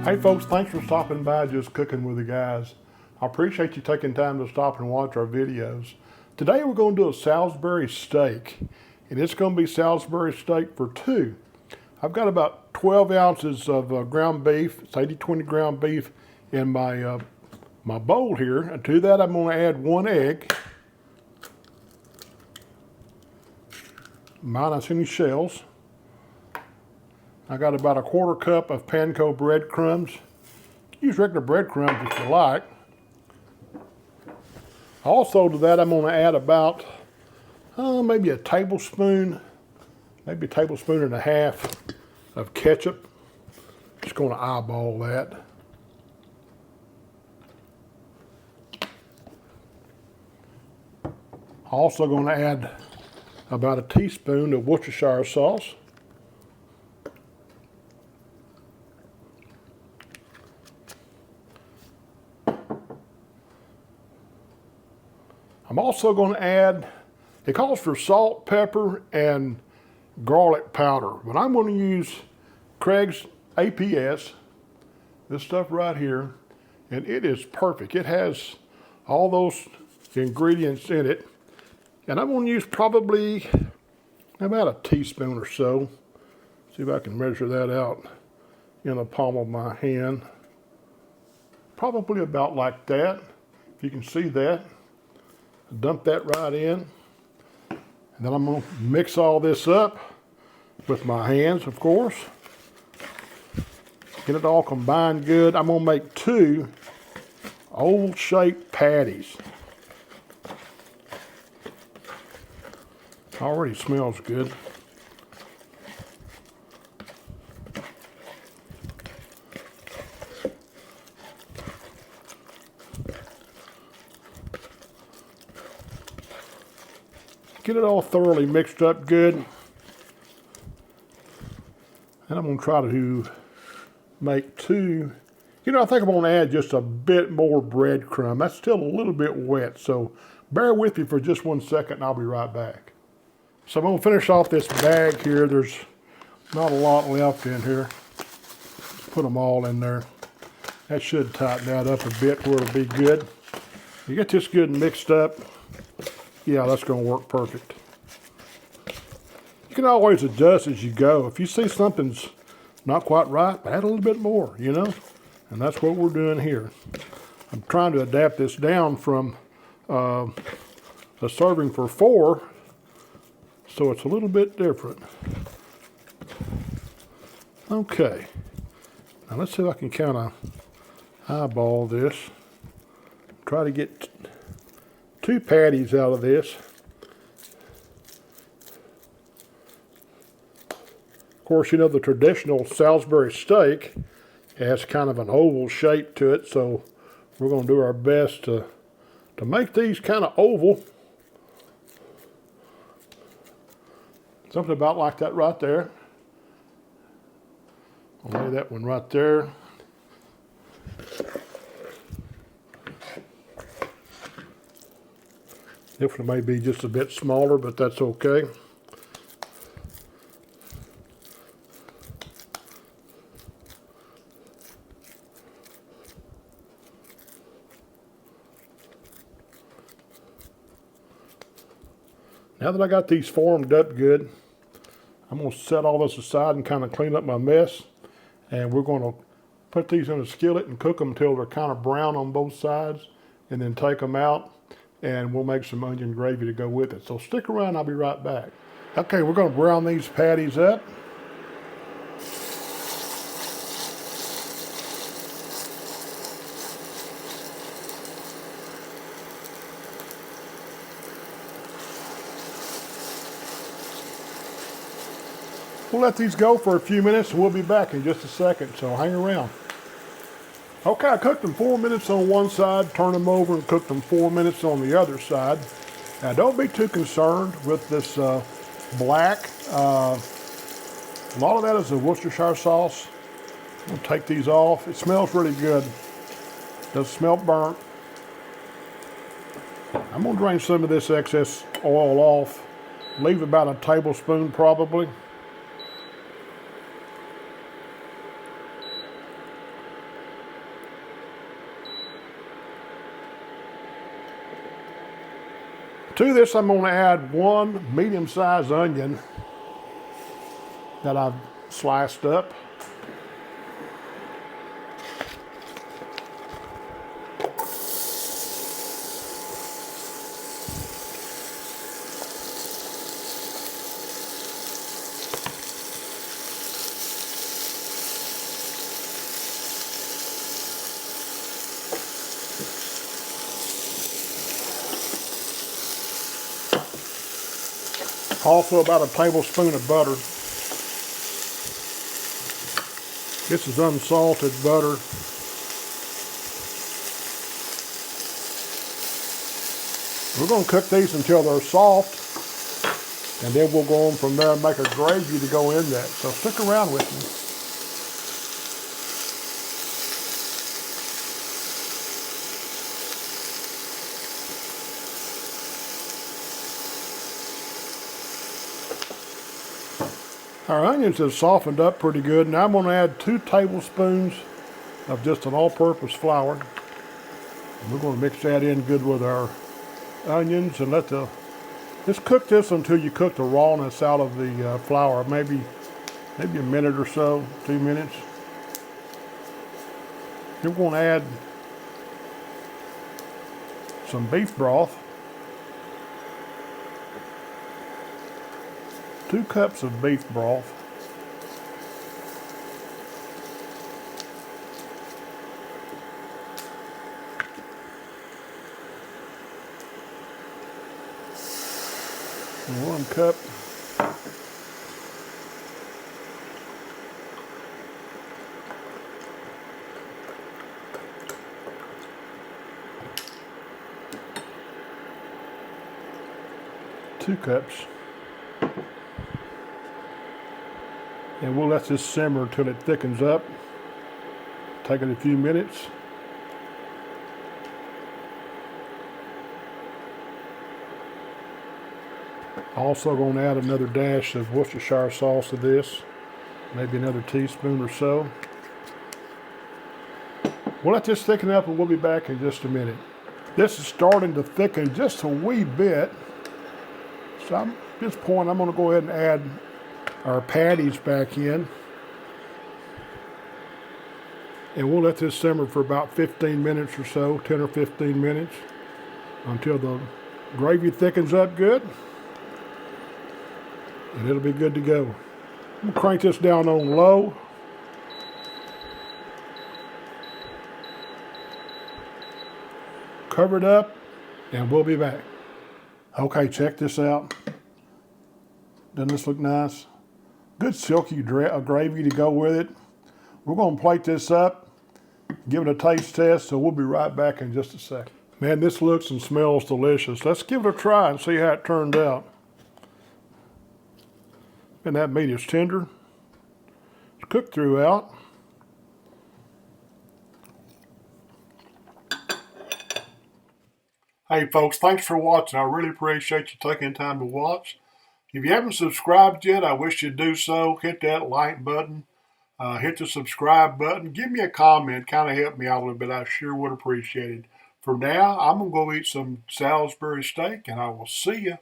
Hey folks, thanks for stopping by Just Cooking with the Guys. I appreciate you taking time to stop and watch our videos. Today we're going to do a Salisbury steak, and it's going to be Salisbury steak for two. I've got about 12 ounces of ground beef. It's 80-20 ground beef in my my bowl here, and to that I'm going to add 1 egg, minus any shells. I got about a 1/4 cup of Panko breadcrumbs. Use regular breadcrumbs if you like. Also to that I'm going to add about maybe a tablespoon, maybe a tablespoon and a half of ketchup. Just going to eyeball that. Also going to add about a teaspoon of Worcestershire sauce. I'm also going to add, it calls for salt, pepper, and garlic powder, but I'm going to use Craig's APS, this stuff right here, and it is perfect. It has all those ingredients in it, and I'm going to use probably about a teaspoon or so. See if I can measure that out in the palm of my hand. Probably about like that, if you can see that. Dump that right in, and then I'm going to mix all this up with my hands, of course. Get it all combined good. I'm going to make 2 oval-shaped patties. Already smells good. Get it all thoroughly mixed up good. And I'm going to try to make 2. You know, I think I'm going to add just a bit more breadcrumb. That's still a little bit wet, so bear with me for just 1 second and I'll be right back. So I'm going to finish off this bag here. There's not a lot left in here. Put them all in there. That should tighten that up a bit where it'll be good. You get this good and mixed up. Yeah, that's going to work perfect. You can always adjust as you go. If you see something's not quite right, add a little bit more, you know? And that's what we're doing here. I'm trying to adapt this down from a serving for 4, so it's a little bit different. Okay. Now let's see if I can kind of eyeball this. Try to get 2 patties out of this. Of course, you know the traditional Salisbury steak has kind of an oval shape to it, so we're going to do our best to make these kind of oval. Something about like that right there. I'll lay that one right there. This one may be just a bit smaller, but that's okay. Now that I got these formed up good, I'm going to set all this aside and kind of clean up my mess. And we're going to put these in a skillet and cook them until they're kind of brown on both sides, and then take them out. And we'll make some onion gravy to go with it. So stick around, I'll be right back. Okay, we're going to brown these patties up. We'll let these go for a few minutes and we'll be back in just a second, so hang around. Okay, I cooked them 4 minutes on one side, turned them over and cooked them 4 minutes on the other side. Now don't be too concerned with this black. A lot of that is the Worcestershire sauce. I'm gonna take these off. It smells really good. Does smell burnt. I'm gonna drain some of this excess oil off. Leave about a tablespoon probably. To this, I'm going to add 1 medium-sized onion that I've sliced up. Also about a tablespoon of butter. This is unsalted butter. We're going to cook these until they're soft, and then we'll go on from there and make a gravy to go in that. So stick around with me. Our onions have softened up pretty good. Now I'm going to add 2 tablespoons of just an all-purpose flour. And we're going to mix that in good with our onions and just cook this until you cook the rawness out of the flour. Maybe a minute or so, 2 minutes. Then we're going to add some beef broth. 2 cups of beef broth. And 1 cup. Two cups. And we'll let this simmer until it thickens up. Take it a few minutes. Also going to add another dash of Worcestershire sauce to this. Maybe another teaspoon or so. We'll let this thicken up and we'll be back in just a minute. This is starting to thicken just a wee bit. So at this point I'm going to go ahead and add our patties back in. And we'll let this simmer for about 15 minutes or so, 10 or 15 minutes, until the gravy thickens up good. And it'll be good to go. I'm gonna crank this down on low. Cover it up, and we'll be back. Okay, check this out. Doesn't this look nice? Good silky gravy to go with it. We're going to plate this up, give it a taste test, so we'll be right back in just a second. Man, this looks and smells delicious. Let's give it a try and see how it turned out. And that meat is tender. It's cooked throughout. Hey folks, thanks for watching. I really appreciate you taking time to watch. If you haven't subscribed yet, I wish you'd do so. Hit that like button. Hit the subscribe button. Give me a comment. Kind of help me out a little bit. I sure would appreciate it. For now, I'm going to go eat some Salisbury steak, and I will see you